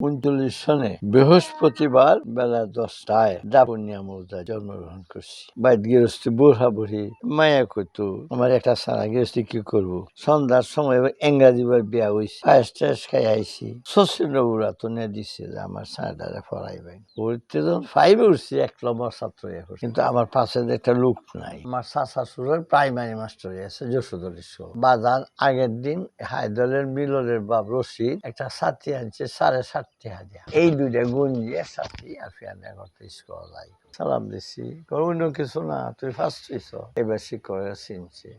1939 সনে বৃহস্পতিবার বেলা 10টায় দাপুনিয়া মৌজায় জন্মগ্রহণ করছি। বাইর গৃহস্থী বুড়া বুড়ি মায়া কইতো আমার একটা সারা গৃহস্থী কি করবো। সন্ধ্যার সময় ইংরাজি বার বিয়া হইছে, পায়েস টায়েস খাই আইসি। শচীন্দ্রবুড়া তো নিয়ে দিচ্ছে যে আমার সারাটারে ফরাইবেন। পড়তে যখন 5-এ উঠছি 1 নম্বর ছাত্র হয়েছে, কিন্তু আমার পাশে একটা লোক নাই। আমার চাচা শ্বশুর প্রাইমারি মাস্টার আছে যশোদর স্কুল। বাজার আগের দিন হায়দরের মিলনের বাপ রশিদ একটা ছাত্রী আনছে 7.5 টাকা দিয়া। এই দুইটা গুঞ্জিয়ে ছাত্রী আর ফিয়ানে করতে স্কুল যাই। সালাম দিছি, অন্য কিছু না, তুই ফার্স্ট হইছ। এবার শিক্ষকরা চিনছে।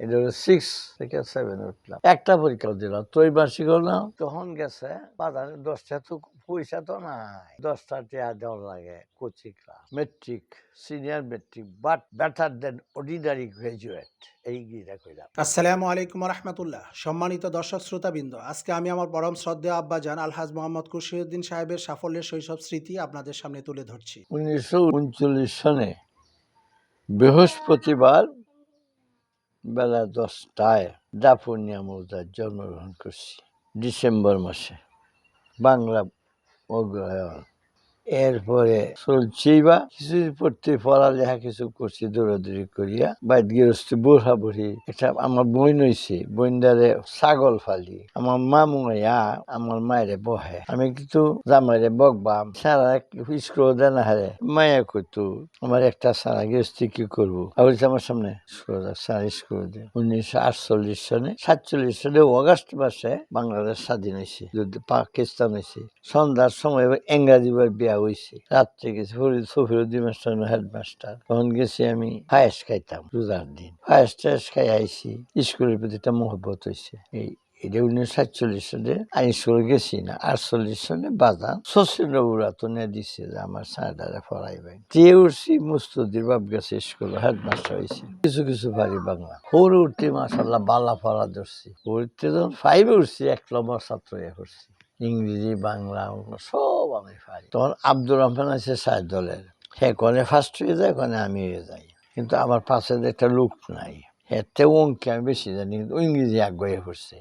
এটা হলো 6 থেকে 7 উঠলাম। একটা পরীক্ষা দিলাম, ত্রৈমাসিক হলাম। তখন গেছে বাজারে 10টা, তো পয়সা তো নাই, 10টা টাকা দেওয়া লাগে coaching class, metric, senior metric, but better then ordinary graduate. এই গিরা কইলাম। আসসালামু আলাইকুম রহমতুল্লাহ। সম্মানিত দর্শক শ্রোতাবৃন্দ, আজকে আমি আমার পরম শ্রদ্ধেয় আব্বাজান আলহাজ মোহাম্মদ খুরশিদউদ্দিন সাহেবের সাফল্যের শৈশব স্মৃতি আপনাদের সামনে তুলে ধরছি। 1939 সনে বৃহস্পতিবার বেলা 10টায় দাপুনিয়া মৌজায় জন্মগ্রহণ করছি, ডিসেম্বর মাসে, বাংলা অগ্রহায়ণ। এরপরে চলছি বা কিছু পড়তে পড়ালেখা কিছু করছি দৌড়াদৌড়ি করিয়া। বাইর গৃহস্থী বুড়া বুড়ি একটা আমার বোন হইছে, বোনদারে ছাগল ফালি আমার মামু আমার মায়েরে বহে, আমি কিন্তু জামাইরে বকবাম। সারা স্কুল দেন হারে মায়া কইতো আমার একটা সারা গৃহস্থী কি করবো। আমার সামনে সারা স্কুল দিয়ে 1948 সনে 47 সনে অগাস্ট মাসে বাংলাদেশ স্বাধীন হয়েছে, পাকিস্তান হয়েছে। সন্ধ্যার সময় ইংরাজি বার বিয়া হইছে। রাত্রে গেছি সফিরুদ্দিন মাস্টার হেডমাস্টার, তখন গেছি আমি পায়েস খাইতাম রোজার দিন। পায়েস টায়েস খাই আইসি, স্কুলের প্রতি একটা মহব্বত হয়েছে। এটা 1947 সালে আমি স্কুলে গেছি না। 48 সালে বাজার শচীন্দ্রবুড়া তো নিয়ে দিচ্ছে যে আমার সারাটারে ফরাইবেন। দিয়ে উঠছি মুস্তুদির বাপ গেছে স্কুল, হেডমাস্টার হয়েছে। কিছু কিছু পারি বাংলা। পরে উঠতে মাশাআল্লাহ বালা পড়া ধরছি। পড়তে যখন 5-এ উঠছি 1 নম্বর ছাত্র হয়ে পড়ছি। ইংরেজি, বাংলা, সব আমি পারি। তখন আব্দুর রহমান আছে সাহেব দলের, হ্যাঁ কনে ফার্স্ট হয়ে যায়, কনে আমি হয়ে যাই। কিন্তু আমার পাশে একটা লোক নাই। হ্যাঁ অঙ্কে আমি বেশি জানি, কিন্তু ইংরেজি আগ্রহে পড়ছে।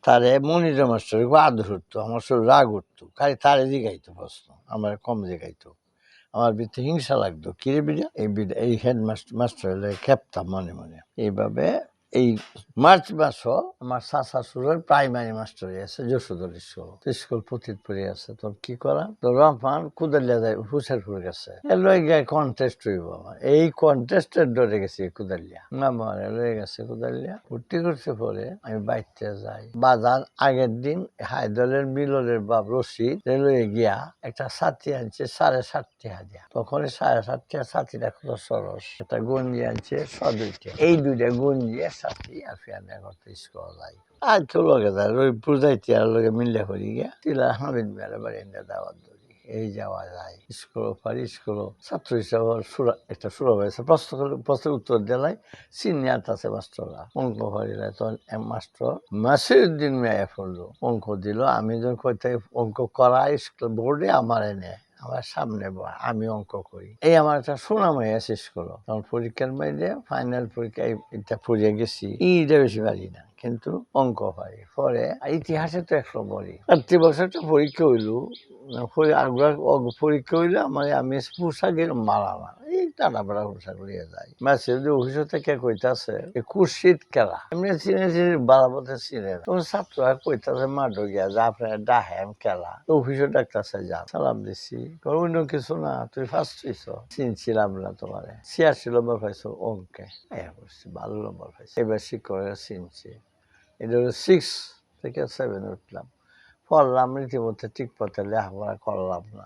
তারে মনির মাস্টার আদর হতো, আমার সব রাগ উঠতো, খালি তারে জিগাইতো প্রশ্ন, আমার কম জিগাইতো। আমার ভিতরে হিংসা লাগতো, কিরে বিড়া এই হেড মাস্টার হলে খেপতাম মনে মনে। এইভাবে এই মার্চ মাসও আমার চাচা শ্বশুর প্রাইমারি মাস্টার আছে যশোদর স্কুল। স্কুল পতিতপুরে আছে। তোর কি করা, তো রহমান কুদালিয়া যায় হুসেরপুর গেছে, লয়ে গিয়ে কন্টেস্ট হইব। আমার এই কন্টেস্টের ডরে গেছি কুদালিয়া, না মারে লয়ে গেছে কুদালিয়া। ভর্তি করছে। পরে আমি বাইতে যাই। বাজার আগের দিন হায়দরের মিলনের বাপ রশিদ লয়ে গিয়া একটা ছাত্রী আনছে 7.5 টাকা দিয়া। তখন 7.5 টাকা ছাত্রীটা কত সরস। একটা গঞ্জি আনছে 2 এই দুইটা গঞ্জিয়ে ছাত্রী আর ফিয়ানে করতে স্কুল যাই। আর কেউ লগে যায় রবিপুর যাইতে, আর লগে মিল্লা করি গিয়া তিলা হামিদ মেয়ের বাড়ি দাওয়াত ধরি। এই যাওয়া যায় স্কুল পারি। স্কুল ছাত্র হিসাবে একটা সুরা হয়েছে। প্রশ্নের উত্তর দিলাই সিনিয়র আছে মাস্টাররা, অঙ্ক পারিলে তখন মাস্টার নাসিরউদ্দিন মেয়ে পড়লো, অঙ্ক দিল। আমি যখন কইতে অঙ্ক করাই স্কুল বোর্ডে আমার এনে আমার সামনে আমি অঙ্ক করি। এই আমার একটা সুনাম হয়ে শেষ করলো। তখন পরীক্ষার বাইরে ফাইনাল পরীক্ষায় এটা পড়িয়ে গেছি। এইটা বেশি পারি না, কিন্তু অঙ্ক পারি। পরে ইতিহাসে তো 1 নম্বরই। 3 বছর একটা পরীক্ষা হইলো, পরীক্ষা হইলে আমার আমি পোশাকের মারা না, এই টানা বেড়া পোশাক লিয়ে যাই। ম্যাসেজ অফিস থেকে কইতাছে কুর্শিদ খেলা এমনি চিনে বারাবতে চিনে। তখন ছাত্ররা কইতাছে মাঠে গিয়া যে আপনার ডাহেম খেলা, অফিসও ডাকতেছে যান। সালাম দিছি, অন্য কিছু না, তুই ফার্স্ট হইছ। চিনছিলাম না তোমারে। 86 নম্বর পাইছো অঙ্কে, ভালো নম্বর পাইছো। এবার শিক্ষকরা চিনছে। এটা হলো 6 থেকে 7 উঠলাম। পড়লাম রীতিমতো ঠিক পথে, লেখাপড়া করলাম না,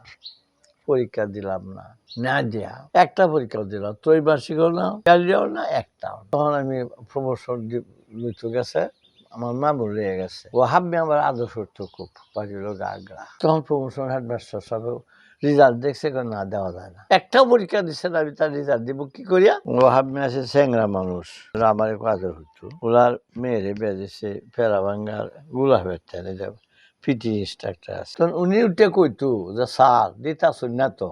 পরীক্ষা দিলাম না। না দিয়া একটা পরীক্ষা দিলাম, ত্রৈমাসিক হলাম, না একটাও। তখন আমি প্রমোশন দিতে গেছে, আমার মামু রয়ে গেছে। ও হাব্বে আমার আদর করতো খুব, বাড়ির লোক আগ্রা। তখন প্রমোশন হেডমাস্টার সব রেজাল্ট দেখছে, না দেওয়া যায় না। একটা পরীক্ষা দিচ্ছে না, আমি তার রেজাল্ট দিব কি করিয়া। ও হাব্বে আছে স্যাংরা মানুষ, আমার আদর হতো। ওনার মেয়েরে বেজেছে ফেরা ভাঙ্গার গুলাবের টেনে যাবে, পিটি ইনস্ট্রাক্টর আছে। তখন উনি উঠে কইতো যে স্যার দিতাছুন না তো,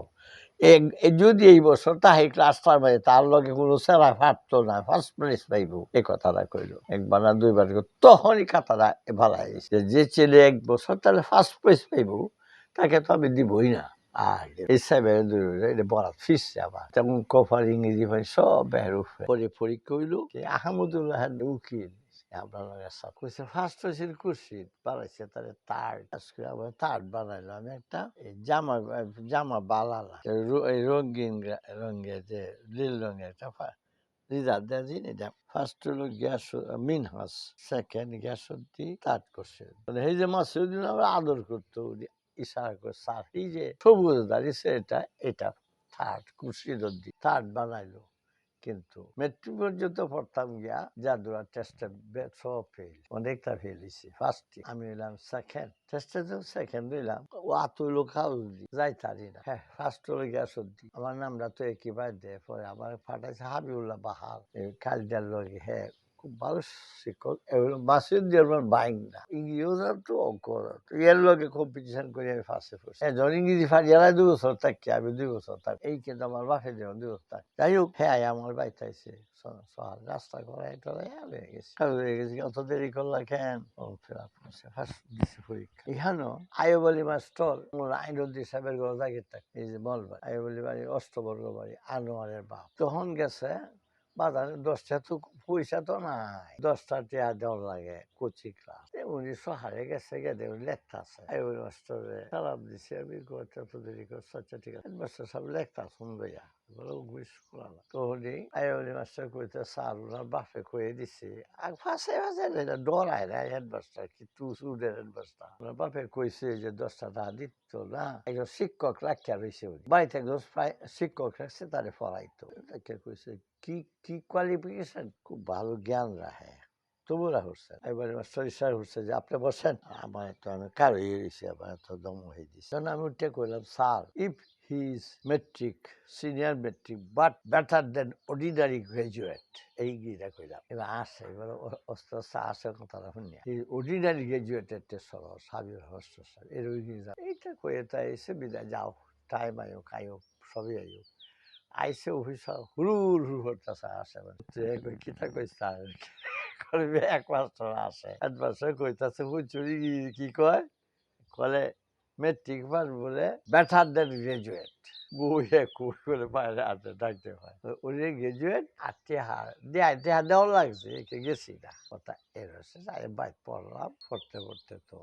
যদি এই বছর তাহে ক্লাস পারবে তার লগে কোনো সেরা ফাটতো না, ফার্স্ট প্রাইজ পাইব, এই কথাটা কইল। একবার না দুইবার তখনই খাতাটা ভালাই যে ছেলে এক বছর তাহলে ফার্স্ট প্রাইজ পাইব তাকে তো আমি দিবই না। আর এই সাহেবের এটা বরাত ফিরছে আবার, তেমন কফার ইংরেজি ভাই সব বের উপরে পরে পরীক্ষা হইল। আহমদুল্লাহ উকিল আপনার কইছে ফার্স্ট হয়েছিল কুর্সি বানাইছে, তাহলে তার আজকে আবার তার বানাইলো। আমি একটা জামা জামা বালালা এই রঙিন রঙের যে নীল রঙের একটা রিজার্ভ দেয় এটা। ফার্স্ট হলো গ্যাস মিনহাস, সেকেন্ড গ্যাসুদ্দি, থার্ড করছে। মানে এই যে মাসুদ্দিন আমরা আদর করতো, ইশারা করে স্যার এই যে সবুজ দাঁড়িয়েছে এটা এটা থার্ড কুর্সিদুদ্দি থার্ড বানাইলো। কিন্তু মেট্রিক পর্যন্ত পড়তাম গিয়া জাদুরা টেস্টে সব ফেল, অনেকটা ফেল হয়েছি। ফার্স্টে আমি হইলাম সেকেন্ড, টেস্টে তো সেকেন্ড হইলাম। ও আতুলো খাউজি যাই তারি না। হ্যাঁ ফার্স্ট হলো গিয়া সর্দি, আমার নামটা তো একই বাদ দেয়। পরে আমার ফাটাইছে হাবিবুল্লাহ বাহার, কালজার লগে। হ্যাঁ খুব ভালো শিক্ষক। মাসুদ্দি আমার বাইক না, ইংরেজিও জানতো অঙ্ক জানতো। এর লগে কম্পিটিশন করে আমি ফার্স্টে পড়ছি। যখন ইংরেজি ফাটিয়ালাই 2 বছর থাকি, আমি 2 বছর থাকি। এই কিন্তু আমার বাপের যেমন 2 বছর থাকি। যাই হোক হ্যাঁ আমার বাইতে আইসে রাস্তা করাই টরাই হয়ে গেছে। হয়ে গেছে অত দেরি করলা কেন? ফার্স্ট দিছি পরীক্ষা। এখানেও আয়ুব আলী মাস্টর আইনউদ্দিন সাহেবের ঘর জাগির থাকে, এই যে মলবাড়ি আয়ুব আলী বাড়ি অষ্টবর্গ বাড়ি আনোয়ারের বাপ। তখন গেছে বাজারে 10টা তো পয়সা তো নাই, 10টা টিয়া দেওয়ার লাগে কোচি ক্লাস। উনি সহারে গেছে গেলে লেখতা আছে আইবুল মাস্টারে সালাম দিছে। আমি কত দেরি করছে, আচ্ছা ঠিক আছে মাস্টার সব লেখতা শুনবইয়া তখনই আইবুল মাস্টার কইতে স্যার ওনার বাপে কয়ে দিছে। আর ফাঁসে ফাঁসে ডরায় না হেডমাস্টার, কি টু স্টুডেন্ট হেডমাস্টার। ওনার বাপে কইছে যে 10টা টাকা দিত না, একজন শিক্ষক রাখিয়া রয়েছে, বাড়িতে একজন শিক্ষক রাখছে তারে পড়াইতো। কইছে কি কি কোয়ালিফিকেশন, খুব ভালো জ্ঞান রাখে। তবুরা হচ্ছেন এবারে মাস্টার ইশার হচ্ছে যে আপনি বসেন। আমার তো আমি কারো ইয়ে রয়েছি, আবার এত দম হয়ে দিচ্ছি। তখন আমি উঠে কইলাম sir if he is metric senior metric but better then ordinary graduate, এই গিয়ে কইলাম। এবার আসে এবার অস্ত অস্ত আসে কথাটা শুনিয়া অর্ডিনারি গ্রাজুয়েটের টেস্ট হলো সাবির হস্ত স্যার এর এইটা কয়ে তাই এসে বিদায় যাও, টাইম আয়ো খাইও সবই আইও। আইসে অফিসার হুড়ুর হুড় করতেছে আসে কিতা কইছে করবে এক মাস্টার আসে মাস্টার কইতাছে হুচুরি কি কয় কলে মেট্রিক পাস বলে বেটার দেন গ্রাজুয়েট। বইয়ে কুই করে বাইরে আনতে ডাকতে হয় উনি গ্রাজুয়েট। আর টেহা দেওয়া লাগছে গেছি না কথা এর হচ্ছে বাইক পড়লাম, পড়তে পড়তে তো